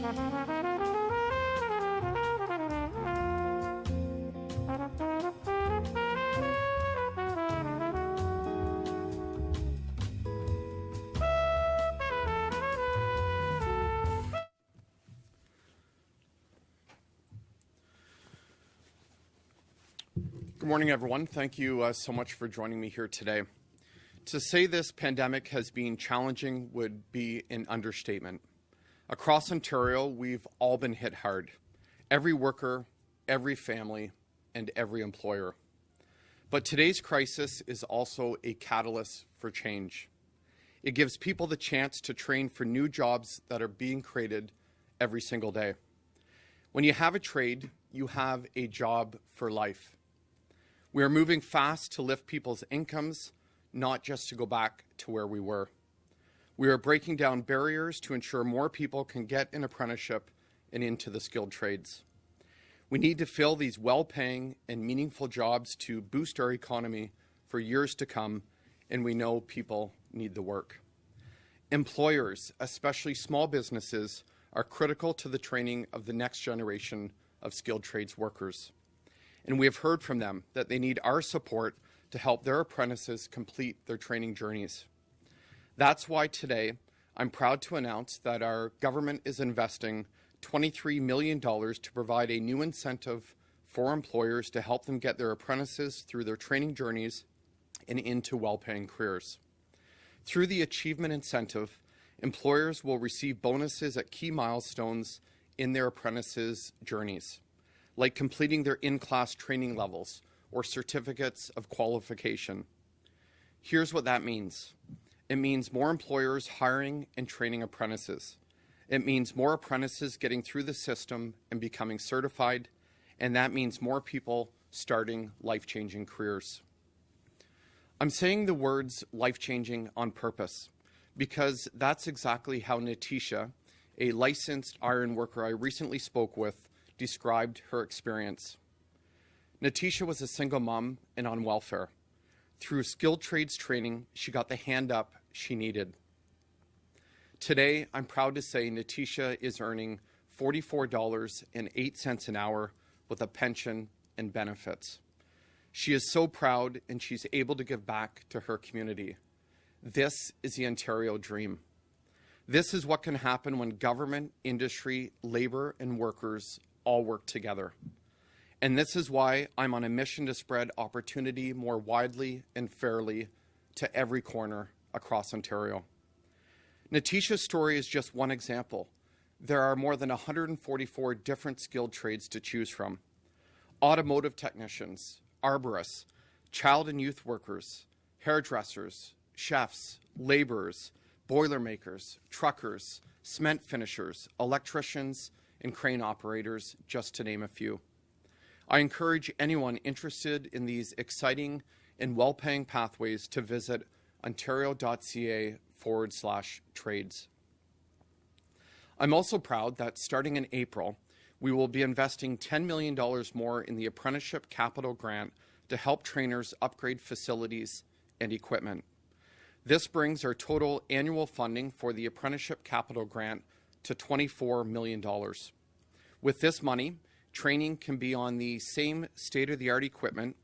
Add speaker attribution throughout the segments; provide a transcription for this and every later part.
Speaker 1: Good morning, everyone. Thank you so much for joining me here today. To say this pandemic has been challenging would be an understatement. Across Ontario, we've all been hit hard. Every worker, every family, and every employer. But today's crisis is also a catalyst for change. It gives people the chance to train for new jobs that are being created every single day. When you have a trade, you have a job for life. We are moving fast to lift people's incomes, not just to go back to where we were. We are breaking down barriers to ensure more people can get an apprenticeship and into the skilled trades. We need to fill these well-paying and meaningful jobs to boost our economy for years to come, and we know people need the work. Employers, especially small businesses, are critical to the training of the next generation of skilled trades workers. And we have heard from them that they need our support to help their apprentices complete their training journeys. That's why today I'm proud to announce that our government is investing $23 million to provide a new incentive for employers to help them get their apprentices through their training journeys and into well-paying careers. Through the achievement incentive, employers will receive bonuses at key milestones in their apprentices' journeys, like completing their in-class training levels or certificates of qualification. Here's what that means. It means more employers hiring and training apprentices. It means more apprentices getting through the system and becoming certified, and that means more people starting life-changing careers. I'm saying the words life-changing on purpose because that's exactly how Natisha, a licensed iron worker I recently spoke with, described her experience. Natisha was a single mom and on welfare. Through skilled trades training, she got the hand up she needed. Today, I'm proud to say Natisha is earning $44.08 an hour with a pension and benefits. She is so proud and she's able to give back to her community. This is the Ontario dream. This is what can happen when government, industry, labor, and workers all work together. And this is why I'm on a mission to spread opportunity more widely and fairly to every corner across Ontario. Natisha's story is just one example. There are more than 144 different skilled trades to choose from. Automotive technicians, arborists, child and youth workers, hairdressers, chefs, laborers, boilermakers, truckers, cement finishers, electricians, and crane operators, just to name a few. I encourage anyone interested in these exciting and well-paying pathways to visit ontario.ca/trades. I'm also proud that starting in April, we will be investing $10 million more in the Apprenticeship Capital Grant to help trainers upgrade facilities and equipment. This brings our total annual funding for the Apprenticeship Capital Grant to $24 million. With this money, training can be on the same state-of-the-art equipment.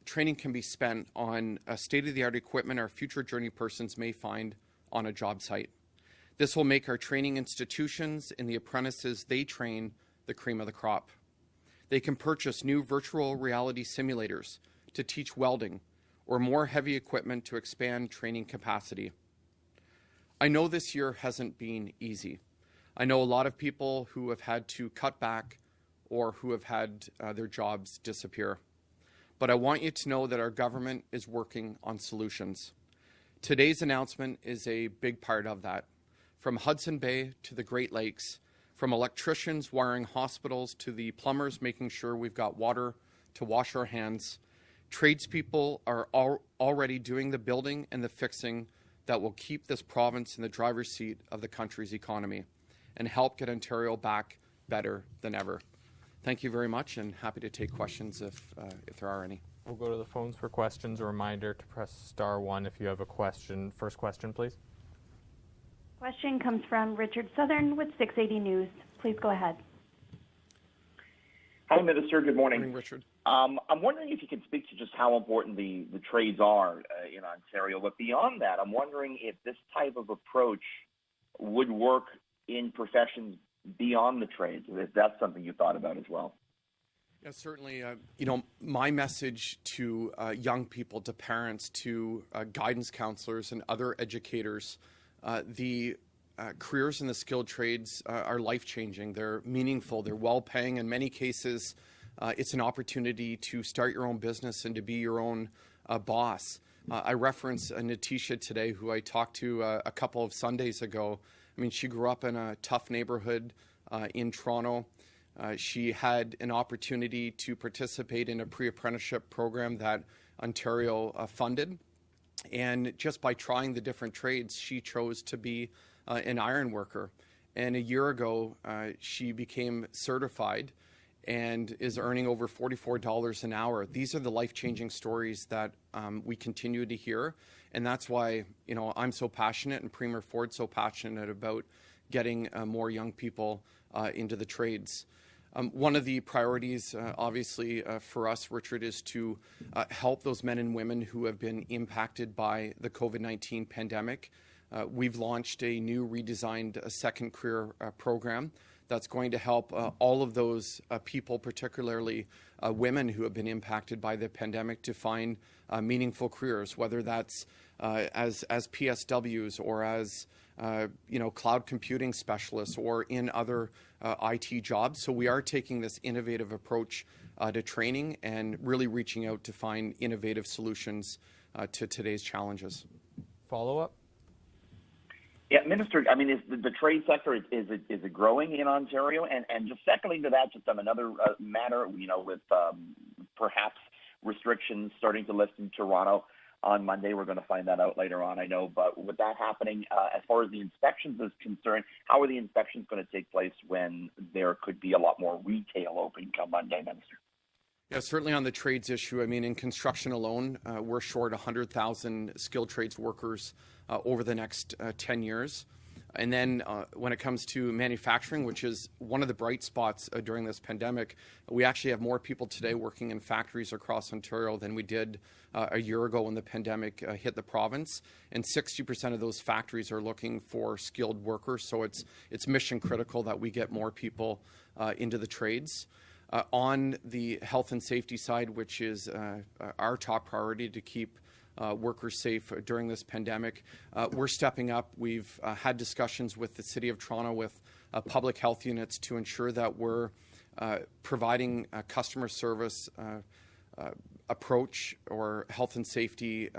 Speaker 1: Training can be spent on state-of-the-art equipment our future journey persons may find on a job site. This will make our training institutions and the apprentices they train the cream of the crop. They can purchase new virtual reality simulators to teach welding or more heavy equipment to expand training capacity. I know this year hasn't been easy. I know a lot of people who have had to cut back or who have had their jobs disappear. But I want you to know that our government is working on solutions. Today's announcement is a big part of that. From Hudson Bay to the Great Lakes, from electricians wiring hospitals to the plumbers making sure we've got water to wash our hands, tradespeople are already doing the building and the fixing that will keep this province in the driver's seat of the country's economy and help get Ontario back better than ever. Thank you very much, and happy to take questions if there are any.
Speaker 2: We'll go to the phones for questions. A reminder to press *1 if you have a question. First question, please. Question comes from Richard Southern with 680 News. Please go ahead.
Speaker 3: Hi, Minister. Good morning.
Speaker 1: Good morning, Richard.
Speaker 3: I'm wondering if you could speak to just how important the trades are in Ontario. But beyond that, I'm wondering if this type of approach would work in professions beyond the trades, if that's something you thought about as well.
Speaker 1: Yeah, certainly. My message to young people, to parents, to guidance counselors and other educators, the careers in the skilled trades are life-changing. They're meaningful. They're well-paying. In many cases, it's an opportunity to start your own business and to be your own boss. I reference Natisha today, who I talked to a couple of Sundays ago. I mean, she grew up in a tough neighborhood in Toronto. She had an opportunity to participate in a pre-apprenticeship program that Ontario funded. And just by trying the different trades, she chose to be an iron worker. And a year ago, she became certified and is earning over $44 an hour. These are the life-changing stories that we continue to hear. And that's why, I'm so passionate and Premier Ford's so passionate about getting more young people into the trades. One of the priorities, obviously, for us, Richard, is to help those men and women who have been impacted by the COVID-19 pandemic. We've launched a new redesigned second career program that's going to help all of those people, particularly women who have been impacted by the pandemic, to find meaningful careers, whether that's as PSWs or as cloud computing specialists or in other IT jobs. So we are taking this innovative approach to training and really reaching out to find innovative solutions to today's challenges.
Speaker 4: Follow-up?
Speaker 3: Yeah, Minister, I mean, is the trade sector, is it growing in Ontario? And just secondly to that, just on another matter, with perhaps restrictions starting to lift in Toronto on Monday. We're going to find that out later on, I know. But with that happening, as far as the inspections is concerned, how are the inspections going to take place when there could be a lot more retail open come Monday, Minister?
Speaker 1: Yeah, certainly on the trades issue. I mean, in construction alone, we're short 100,000 skilled trades workers over the next 10 years. And then when it comes to manufacturing, which is one of the bright spots during this pandemic, we actually have more people today working in factories across Ontario than we did a year ago when the pandemic hit the province. And 60% of those factories are looking for skilled workers. So it's mission critical that we get more people into the trades. On the health and safety side, which is our top priority to keep workers safe during this pandemic, we're stepping up. We've had discussions with the City of Toronto, with public health units, to ensure that we're providing a customer service approach or health and safety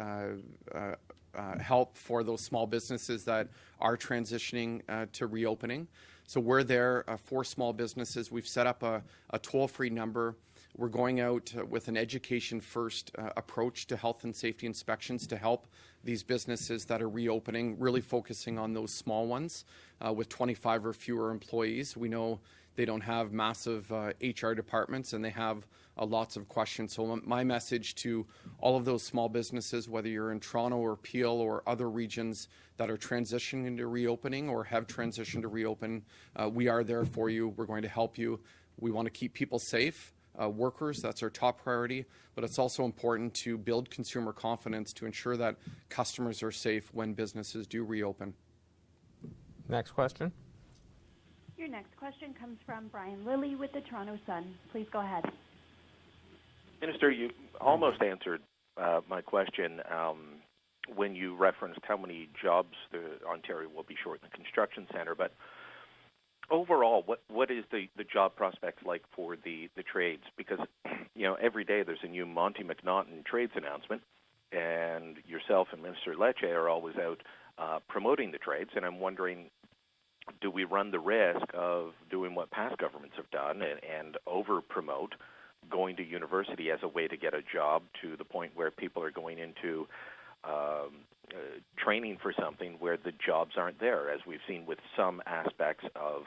Speaker 1: help for those small businesses that are transitioning to reopening. So we're there for small businesses. We've set up a toll-free number. We're going out with an education-first approach to health and safety inspections to help these businesses that are reopening, really focusing on those small ones with 25 or fewer employees. We know they don't have massive HR departments and they have lots of questions. So my message to all of those small businesses, whether you're in Toronto or Peel or other regions that are transitioning into reopening or have transitioned to reopen, we are there for you. We're going to help you. We want to keep people safe. Workers, that's our top priority, but it's also important to build consumer confidence to ensure that customers are safe when businesses do reopen.
Speaker 4: Next question.
Speaker 2: Your next question comes from Brian Lilly with the Toronto Sun. Please go ahead.
Speaker 5: Minister, you almost answered my question when you referenced how many jobs Ontario will be short in the construction centre, but overall, what is the job prospects like for the trades? Because, every day there's a new Monte McNaughton trades announcement, and yourself and Minister Lecce are always out promoting the trades, and I'm wondering, do we run the risk of doing what past governments have done and over-promote going to university as a way to get a job to the point where people are going into training for something where the jobs aren't there, as we've seen with some aspects of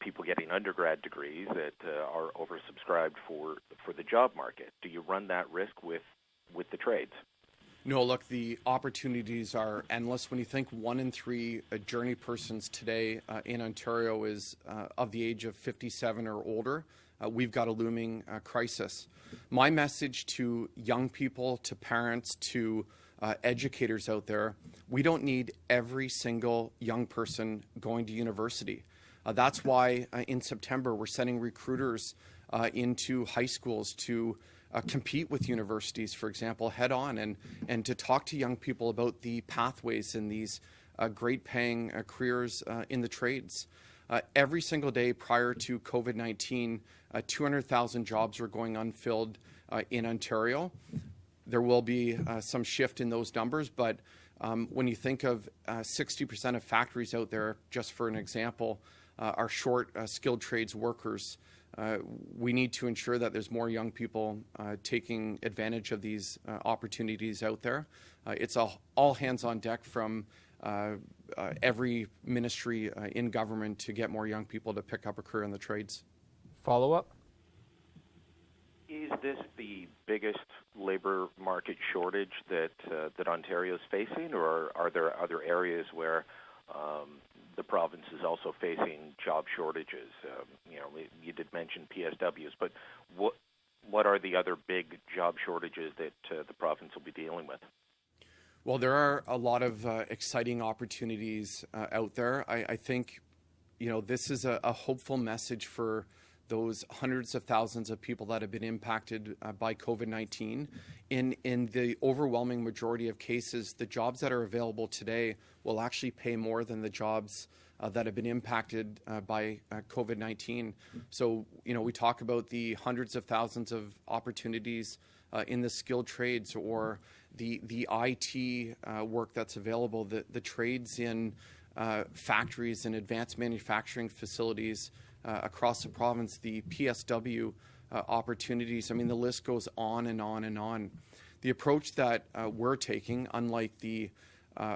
Speaker 5: people getting undergrad degrees that are oversubscribed for the job market? Do you run that risk with the trades?
Speaker 1: No, look, the opportunities are endless. When you think 1 in 3 journey persons today in Ontario is of the age of 57 or older, we've got a looming crisis. My message to young people, to parents, to educators out there, we don't need every single young person going to university. That's why in September we're sending recruiters into high schools to compete with universities, for example, head on, and to talk to young people about the pathways in these great paying careers in the trades. Every single day prior to COVID-19, 200,000 jobs were going unfilled in Ontario. There will be some shift in those numbers, but when you think of 60% of factories out there, just for an example, are short skilled trades workers. We need to ensure that there's more young people taking advantage of these opportunities out there. It's all hands on deck from every ministry in government to get more young people to pick up a career in the trades.
Speaker 4: Follow up?
Speaker 5: Is this the biggest labor market shortage that Ontario is facing, or are there other areas where the province is also facing job shortages? You did mention PSWs, but what are the other big job shortages that the province will be dealing with?
Speaker 1: Well, there are a lot of exciting opportunities out there. I think, this is a hopeful message for those hundreds of thousands of people that have been impacted by COVID-19. In the overwhelming majority of cases, the jobs that are available today will actually pay more than the jobs that have been impacted by COVID-19. So, we talk about the hundreds of thousands of opportunities in the skilled trades, or the IT work that's available, the trades in factories and advanced manufacturing facilities across the province, the PSW opportunities. I mean, the list goes on and on and on. The approach that we're taking, unlike the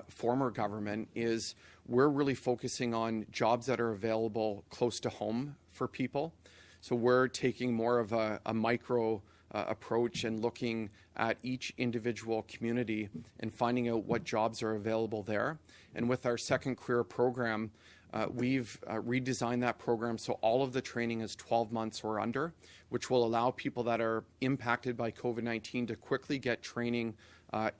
Speaker 1: former government, is we're really focusing on jobs that are available close to home for people. So we're taking more of a micro approach and looking at each individual community and finding out what jobs are available there. And with our second career program, we've redesigned that program so all of the training is 12 months or under, which will allow people that are impacted by COVID-19 to quickly get training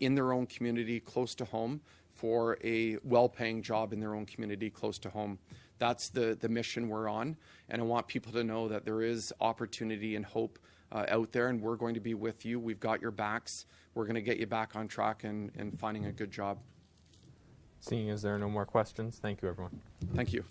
Speaker 1: in their own community close to home for a well-paying job in their own community close to home. That's the mission we're on, and I want people to know that there is opportunity and hope out there, and we're going to be with you. We've got your backs. We're going to get you back on track and finding a good job.
Speaker 4: Seeing as there are no more questions, thank you, everyone.
Speaker 1: Thank you.